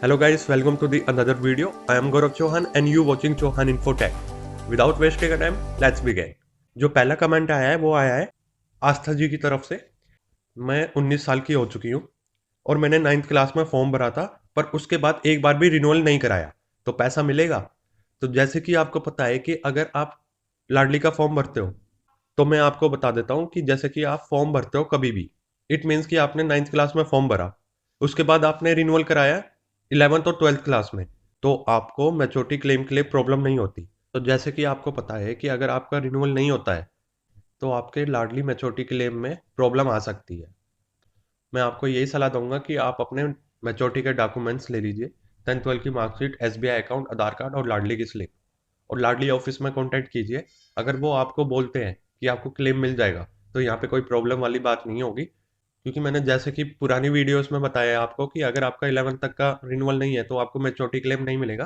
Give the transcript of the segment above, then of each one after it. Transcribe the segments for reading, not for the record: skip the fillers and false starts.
Hello guys, welcome to the another video. I am Gaurav Chauhan and you watching Chauhan Infotech. Without wasting a time, let's begin. जो पहला comment आया है वो आया है आस्था जी की तरफ से। मैं 19 साल की हो चुकी हूँ और मैंने 9th क्लास में फॉर्म भरा था, पर उसके बाद एक बार भी रिन्यूअल नहीं कराया, तो पैसा मिलेगा? तो जैसे कि आपको पता है कि अगर आप लाडली का फॉर्म भरते हो, तो मैं आपको बता देता हूँ कि जैसे कि आप फॉर्म भरते हो कभी भी, इट मीन्स कि आपने 9th क्लास में फॉर्म भरा, उसके बाद आपने रिन्यूअल कराया 11th और 12th क्लास में, तो आपको मैच्योरिटी क्लेम के लिए प्रॉब्लम नहीं होती। तो जैसे कि आपको पता है कि अगर आपका रिन्यूअल नहीं होता है तो आपके लाडली मैच्योरिटी क्लेम में प्रॉब्लम आ सकती है। मैं आपको यही सलाह दूंगा कि आप अपने मैच्योरिटी के डॉक्यूमेंट्स ले लीजिए, 10th 12th की मार्कशीट, एसबीआई अकाउंट, आधार कार्ड और लाडली की स्लिप, और लाडली ऑफिस में कॉन्टैक्ट कीजिए। अगर वो आपको बोलते हैं कि आपको क्लेम मिल जाएगा, तो यहाँ पे कोई प्रॉब्लम वाली बात नहीं होगी, क्योंकि मैंने जैसे कि पुरानी वीडियोस में बताया है आपको कि अगर आपका 11 तक का रिन्यूअल नहीं है तो आपको मैच्योरिटी क्लेम नहीं मिलेगा।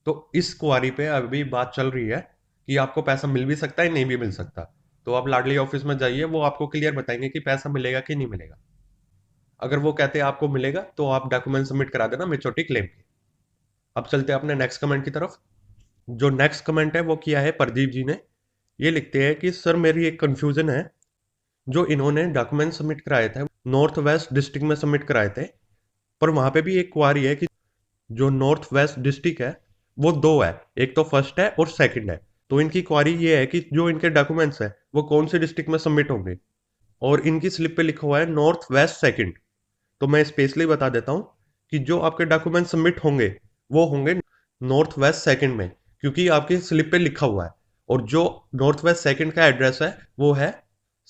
तो इस क्वारी पे अभी बात चल रही है कि आपको पैसा मिल भी सकता है, नहीं भी मिल सकता। तो आप लाडली ऑफिस में जाइए, वो आपको क्लियर बताएंगे कि पैसा मिलेगा कि नहीं मिलेगा। अगर वो कहते हैं आपको मिलेगा तो आप डॉक्यूमेंट सबमिट करा देना मैच्योरिटी क्लेम के। अब चलते हैं अपने नेक्स्ट कमेंट की तरफ। जो नेक्स्ट कमेंट है वो किया है प्रदीप जी ने। ये लिखते हैं कि सर मेरी एक कंफ्यूजन है। जो इन्होंने डॉक्यूमेंट सबमिट कराए थे नॉर्थ वेस्ट डिस्ट्रिक्ट में सबमिट कराए थे, पर वहां पे भी एक क्वारी है कि जो नॉर्थ वेस्ट डिस्ट्रिक्ट है वो दो है, एक तो फर्स्ट है और सेकंड है। तो इनकी क्वारी ये है कि जो इनके डॉक्यूमेंट्स है वो कौन से डिस्ट्रिक्ट में सबमिट होंगे, और इनकी स्लिप पे लिखा हुआ है नॉर्थ वेस्ट सेकंड। तो मैं स्पेशली बता देता हूँ कि जो आपके डॉक्यूमेंट सबमिट होंगे वो होंगे नॉर्थ वेस्ट सेकंड में, क्योंकि आपकी स्लिप पे लिखा हुआ है। और जो नॉर्थ वेस्ट सेकंड का एड्रेस है वो है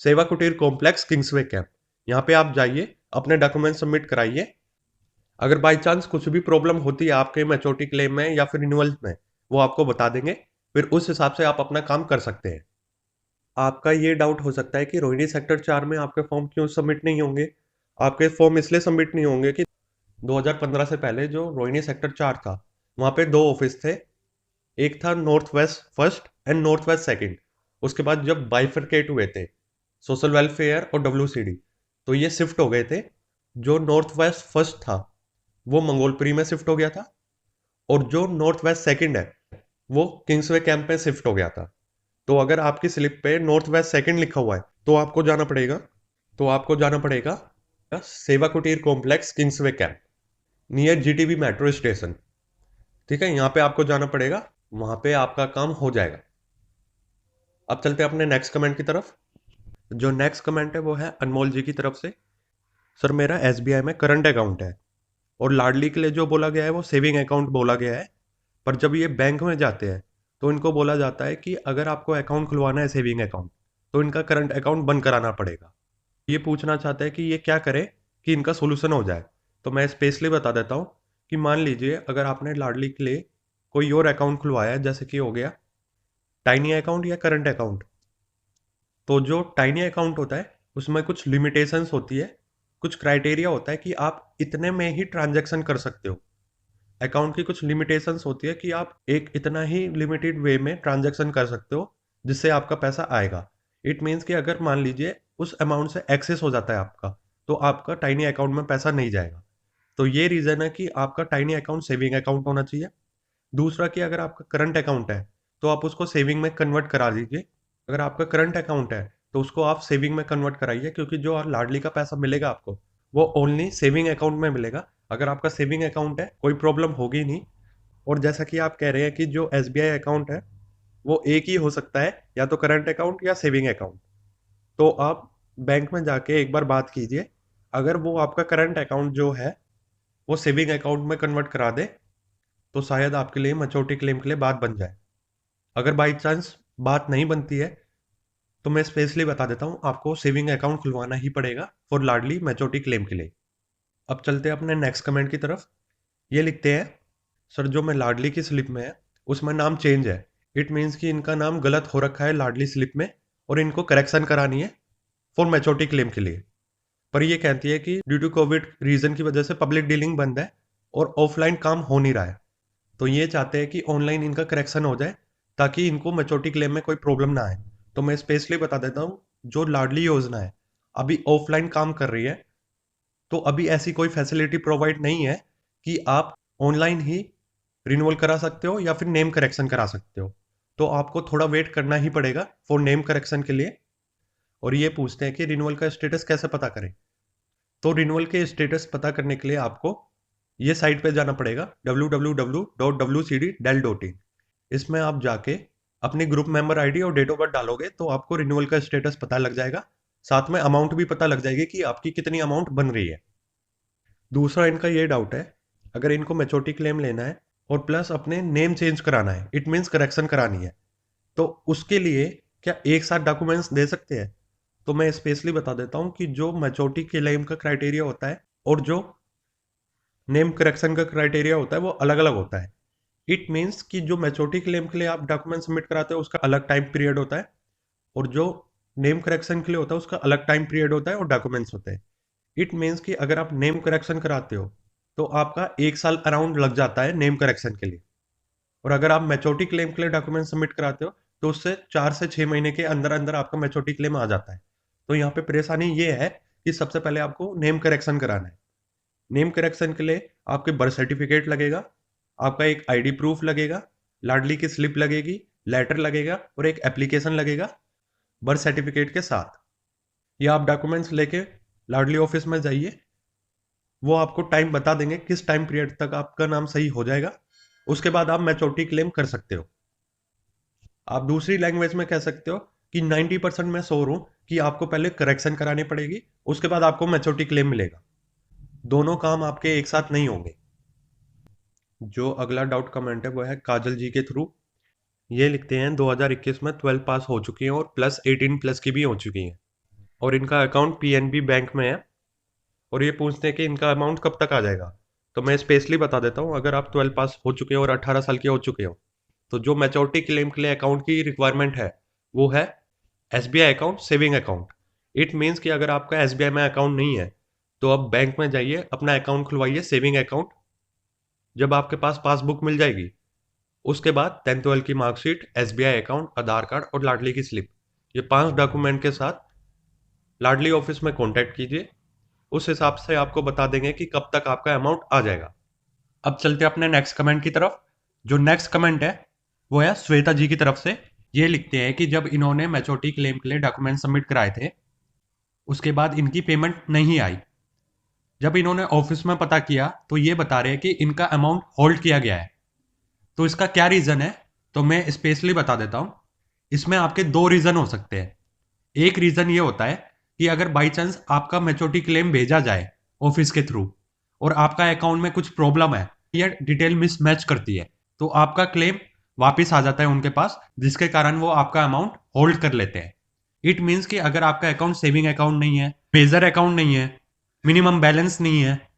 सेवा कुटीर कॉम्प्लेक्स, किंग्सवे कैंप। यहाँ पे आप जाइए, अपने डॉक्यूमेंट सबमिट कराइए। अगर बाई चांस कुछ भी प्रॉब्लम होती है आपके मैच्योरिटी क्लेम में या फिर रिन्यूअल में, वो आपको बता देंगे, फिर उस हिसाब से आप अपना काम कर सकते हैं। आपका ये डाउट हो सकता है कि रोहिणी सेक्टर 4 में आपके फॉर्म क्यों सबमिट नहीं होंगे। आपके फॉर्म इसलिए सबमिट नहीं होंगे कि 2015 से पहले जो रोहिणी सेक्टर 4 था, वहाँ पे दो ऑफिस थे। एक था north west first and north west second. उसके बाद जब बाइफरकेट हुए थे सोशल वेलफेयर और डब्ल्यूसीडी, तो ये शिफ्ट हो गए थे। जो नॉर्थ वेस्ट फर्स्ट था वो मंगोलपुरी में शिफ्ट हो गया था, और जो नॉर्थ वेस्ट सेकंड है वो किंग्सवे कैंप में शिफ्ट हो गया था। तो अगर आपकी स्लिप पे नॉर्थ वेस्ट सेकंड लिखा हुआ है तो आपको जाना पड़ेगा सेवा कुटीर complex, Kingsway camp, near GTB metro station. ठीक है, यहाँ पे आपको जाना पड़ेगा, वहां पे आपका काम हो जाएगा। अब चलते हैं अपने नेक्स्ट कमेंट की तरफ। जो नेक्स्ट कमेंट है वो है अनमोल जी की तरफ से। सर मेरा एसबीआई में करंट अकाउंट है और लाडली के लिए जो बोला गया है वो सेविंग अकाउंट बोला गया है, पर जब ये बैंक में जाते हैं तो इनको बोला जाता है कि अगर आपको अकाउंट खुलवाना है सेविंग अकाउंट, तो इनका करंट अकाउंट बंद कराना पड़ेगा। ये पूछना चाहते हैं कि ये क्या करे कि इनका सोल्यूशन हो जाए। तो मैं स्पेशली बता देता हूँ कि मान लीजिए अगर आपने लाडली के लिए कोई और अकाउंट खुलवाया है, जैसे कि हो गया टाइनी अकाउंट या करंट अकाउंट, तो जो टाइनी अकाउंट होता है उसमें कुछ लिमिटेशंस होती है, कुछ क्राइटेरिया होता है कि आप इतने में ही ट्रांजैक्शन कर सकते हो। अकाउंट की कुछ लिमिटेशंस होती है कि आप एक इतना ही लिमिटेड वे में ट्रांजैक्शन कर सकते हो जिससे आपका पैसा आएगा। इट मीन्स कि अगर मान लीजिए उस अमाउंट से एक्सेस हो जाता है आपका, तो आपका टाइनी अकाउंट में पैसा नहीं जाएगा। तो ये रीज़न है कि आपका टाइनी अकाउंट सेविंग अकाउंट होना चाहिए। दूसरा कि अगर आपका करंट अकाउंट है तो आप उसको सेविंग में कन्वर्ट करा दीजिए। अगर आपका करंट अकाउंट है तो उसको आप सेविंग में कन्वर्ट कराइए, क्योंकि जो लाडली का पैसा मिलेगा आपको वो ओनली सेविंग अकाउंट में मिलेगा। अगर आपका सेविंग अकाउंट है कोई प्रॉब्लम होगी नहीं। और जैसा कि आप कह रहे हैं कि जो एसबीआई अकाउंट है वो एक ही हो सकता है, या तो करंट अकाउंट या सेविंग अकाउंट। तो आप बैंक में जाके एक बार बात कीजिए। अगर वो आपका करंट अकाउंट जो है वो सेविंग अकाउंट में कन्वर्ट करा दे, तो शायद आपके लिए मैच्योरिटी क्लेम के लिए बात बन जाए। अगर बाई चांस बात नहीं बनती है तो मैं स्पेशली बता देता हूँ, आपको सेविंग अकाउंट खुलवाना ही पड़ेगा फॉर लाडली मैच्योरिटी क्लेम के लिए। अब चलते हैं अपने नेक्स्ट कमेंट की तरफ। ये लिखते हैं, सर जो मैं लाडली की स्लिप में है उसमें नाम चेंज है। इट मीन्स कि इनका नाम गलत हो रखा है लाडली स्लिप में, और इनको करेक्शन करानी है फॉर मैच्योरिटी क्लेम के लिए। पर ये कहती है कि ड्यू टू कोविड रीजन की वजह से पब्लिक डीलिंग बंद है और ऑफलाइन काम हो नहीं रहा है। तो ये चाहते हैं कि ऑनलाइन इनका करेक्शन हो जाए ताकि इनको मैच्योरिटी क्लेम में कोई प्रॉब्लम ना आए। तो मैं स्पेशली बता देता हूँ, जो लाडली योजना है अभी ऑफलाइन काम कर रही है, तो अभी ऐसी कोई फैसिलिटी प्रोवाइड नहीं है कि आप ऑनलाइन ही रिन्यूअल करा सकते हो या फिर नेम करेक्शन करा सकते हो। तो आपको थोड़ा वेट करना ही पड़ेगा फॉर नेम करेक्शन के लिए। और ये पूछते हैं कि रिन्यूअल का स्टेटस कैसे पता करें। तो रिन्यूअल के स्टेटस पता करने के लिए आपको ये साइट पे जाना पड़ेगा www.wcd.del.in। इसमें आप जाके अपनी ग्रुप मेंबर आईडी और डेट ऑफ बर्थ डालोगे तो आपको रिन्यूअल का स्टेटस पता लग जाएगा। साथ में अमाउंट भी पता लग जाएगी कि आपकी कितनी अमाउंट बन रही है। दूसरा इनका ये डाउट है, अगर इनको मैच्योरिटी क्लेम लेना है और प्लस अपने नेम चेंज कराना है, इट मीन्स करेक्शन करानी है, तो उसके लिए क्या एक साथ डॉक्यूमेंट्स दे सकते हैं? तो मैं स्पेशली बता देता हूँ कि जो मैच्योरिटी क्लेम का क्राइटेरिया होता है और जो नेम करेक्शन का क्राइटेरिया होता है वो अलग अलग होता है। इट मीन्स कि जो मैच्योरिटी क्लेम के लिए आप डॉक्यूमेंट सबमिट कराते हो उसका अलग टाइम पीरियड होता है, और जो नेम करेक्शन के लिए होता है उसका अलग टाइम पीरियड होता है और डॉक्यूमेंट्स होते हैं। इट मीन्स कि अगर आप नेम करेक्शन कराते हो तो आपका 1 साल अराउंड लग जाता है नेम करेक्शन के लिए, और अगर आप मैच्योरिटी क्लेम के लिए डॉक्यूमेंट सबमिट कराते हो तो उससे 4 से 6 महीने के अंदर अंदर आपका मैच्योरिटी क्लेम आ जाता है। तो यहाँ पे परेशानी ये है कि सबसे पहले आपको नेम करेक्शन कराना है। नेम करेक्शन के लिए आपके बर्थ सर्टिफिकेट लगेगा, आपका एक आईडी प्रूफ लगेगा, लाडली की स्लिप लगेगी, लेटर लगेगा और एक एप्लीकेशन लगेगा बर्थ सर्टिफिकेट के साथ। ये आप डॉक्यूमेंट्स लेके लाडली ऑफिस में जाइए, वो आपको टाइम बता देंगे किस टाइम पीरियड तक आपका नाम सही हो जाएगा। उसके बाद आप मैच्योरिटी क्लेम कर सकते हो। आप दूसरी लैंग्वेज में कह सकते हो कि 90% मैं श्योर हूं कि आपको पहले करेक्शन करानी पड़ेगी, उसके बाद आपको मैच्योरिटी क्लेम मिलेगा। दोनों काम आपके एक साथ नहीं होंगे। जो अगला डाउट कमेंट है वो है काजल जी के थ्रू। ये लिखते हैं 2021 में 12 पास हो चुकी हैं और प्लस 18 प्लस की भी हो चुकी हैं, और इनका अकाउंट पीएनबी बैंक में है, और ये पूछते हैं कि इनका अमाउंट कब तक आ जाएगा। तो मैं स्पेशली बता देता हूँ, अगर आप 12 पास हो चुके हो और 18 साल के हो चुके हो तो जो मैच्योरिटी क्लेम के लिए अकाउंट की रिक्वायरमेंट है वो है SBI account, saving account. It means कि अगर आपका एसबीआई में अकाउंट नहीं है तो आप बैंक में जाइए, अपना अकाउंट खुलवाइए, सेविंग अकाउंट। जब आपके पास पासबुक मिल जाएगी उसके बाद 10th-12 की मार्कशीट, एसबीआई अकाउंट, आधार कार्ड और लाडली की स्लिप, ये 5 डॉक्यूमेंट के साथ लाडली ऑफिस में कॉन्टैक्ट कीजिए। उस हिसाब से आपको बता देंगे कि कब तक आपका अमाउंट आ जाएगा। अब चलते हैं अपने नेक्स्ट कमेंट की तरफ। जो नेक्स्ट कमेंट है वो है श्वेता जी की तरफ से। ये लिखते हैं कि जब इन्होंने मैच्योरिटी क्लेम के लिए डॉक्यूमेंट सबमिट कराए थे उसके बाद इनकी पेमेंट नहीं आई। जब इन्होंने ऑफिस में पता किया तो ये बता रहे हैं कि इनका अमाउंट होल्ड किया गया है। तो इसका क्या रीजन है, तो मैं स्पेशली बता देता हूं। इसमें आपके दो रीजन हो सकते हैं। एक रीजन ये होता है कि अगर बाई चांस आपका मैच्योरिटी क्लेम भेजा जाए ऑफिस के थ्रू और आपका अकाउंट में कुछ प्रॉब्लम है या डिटेल मिसमैच करती है तो आपका क्लेम वापस आ जाता है उनके पास, जिसके कारण वो आपका अमाउंट होल्ड कर लेते हैं। इट मीन्स कि अगर आपका अकाउंट सेविंग अकाउंट नहीं है, मेजर अकाउंट नहीं है, मिनिमम बैलेंस नहीं है,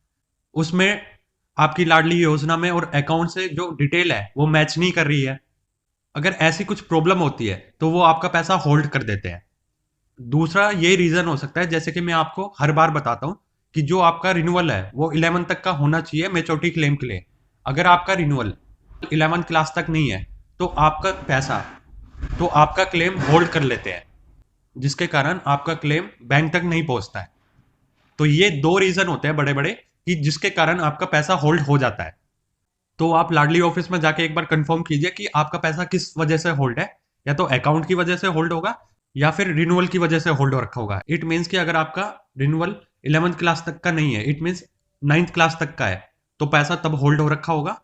उसमें आपकी लाडली योजना में और अकाउंट से जो डिटेल है वो मैच नहीं कर रही है, अगर ऐसी कुछ प्रॉब्लम होती है तो वो आपका पैसा होल्ड कर देते हैं। दूसरा ये रीजन हो सकता है, जैसे कि मैं आपको हर बार बताता हूं कि जो आपका रिन्यूअल है वो 11 तक का होना चाहिए मैच्योरिटी क्लेम के लिए। अगर आपका रिन्यूअल 11 क्लास तक नहीं है तो आपका क्लेम होल्ड कर लेते हैं, जिसके कारण आपका क्लेम बैंक तक नहीं पहुंचता है। तो ये दो रीजन होते हैं बड़े बड़े कि जिसके कारण आपका पैसा होल्ड हो जाता है। तो आप लाडली ऑफिस में जाके एक बार कंफर्म कीजिए कि आपका पैसा किस वजह से होल्ड है, या तो अकाउंट की वजह से होल्ड होगा या फिर रिन्यूअल की वजह से होल्ड रखा होगा। इट मीन्स कि अगर आपका रिन्यूअल 11th क्लास तक का नहीं है, इट मीन्स 9th क्लास तक का है, तो पैसा तब होल्ड हो रखा होगा।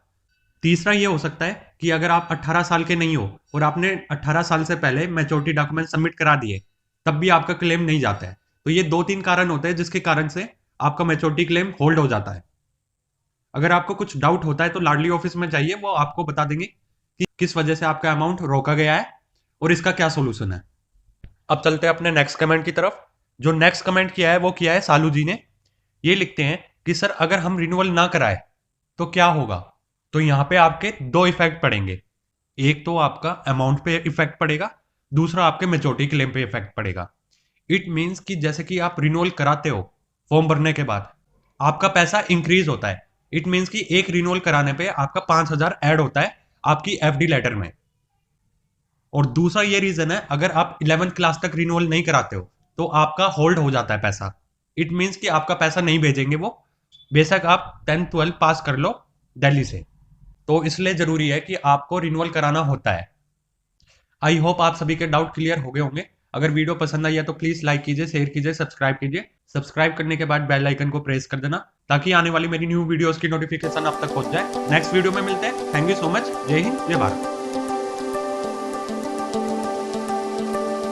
तीसरा ये हो सकता है कि अगर आप 18 साल के नहीं हो और आपने 18 साल से पहले मैच्योरिटी डॉक्यूमेंट सबमिट करा दिए तब भी आपका क्लेम नहीं जाता है। तो ये 2-3 कारण होते हैं जिसके कारण से आपका मैच्योरिटी क्लेम होल्ड हो जाता है। अगर आपको कुछ डाउट होता है तो लाडली ऑफिस में जाइए, वो आपको बता देंगे कि किस वजह से आपका अमाउंट रोका गया है और इसका क्या सोल्यूशन है। अब चलते हैं अपने नेक्स्ट कमेंट की तरफ। जो नेक्स्ट कमेंट किया है वो किया है सालू जी ने। ये लिखते हैं कि सर अगर हम रिन्यूअल ना कराए तो क्या होगा। तो यहाँ पे आपके दो इफेक्ट पड़ेंगे, एक तो आपका अमाउंट पे इफेक्ट पड़ेगा, दूसरा आपके मैच्योरिटी क्लेम पे इफेक्ट पड़ेगा। इट मीन्स कि जैसे कि आप रिन्यूअल कराते हो फॉर्म भरने के बाद आपका पैसा इंक्रीज होता है। इट मीन्स कि एक रिन्यूअल कराने पे आपका 5,000 ऐड होता है आपकी एफडी लेटर में। और दूसरा ये रीजन है, अगर आप 11th क्लास तक रिन्यूअल नहीं कराते हो तो आपका होल्ड हो जाता है पैसा। इट मीन्स कि आपका पैसा नहीं भेजेंगे वो, बेशक आप 10th 12 पास कर लो दिल्ली से। तो इसलिए ज़रूरी है कि आपको रिन्यूअल कराना होता है। आई होप आप सभी के डाउट क्लियर हो गए होंगे। अगर वीडियो पसंद आई है तो प्लीज़ लाइक कीजिए, शेयर कीजिए, सब्सक्राइब कीजिए। सब्सक्राइब करने के बाद बेल आइकन को प्रेस कर देना ताकि आने वाली मेरी न्यू वीडियोज़ की नोटिफिकेशन आप तक पहुंच जाए। नेक्स्ट वीडियो में मिलते हैं। Thank you so much. जय हिंद, जय भारत।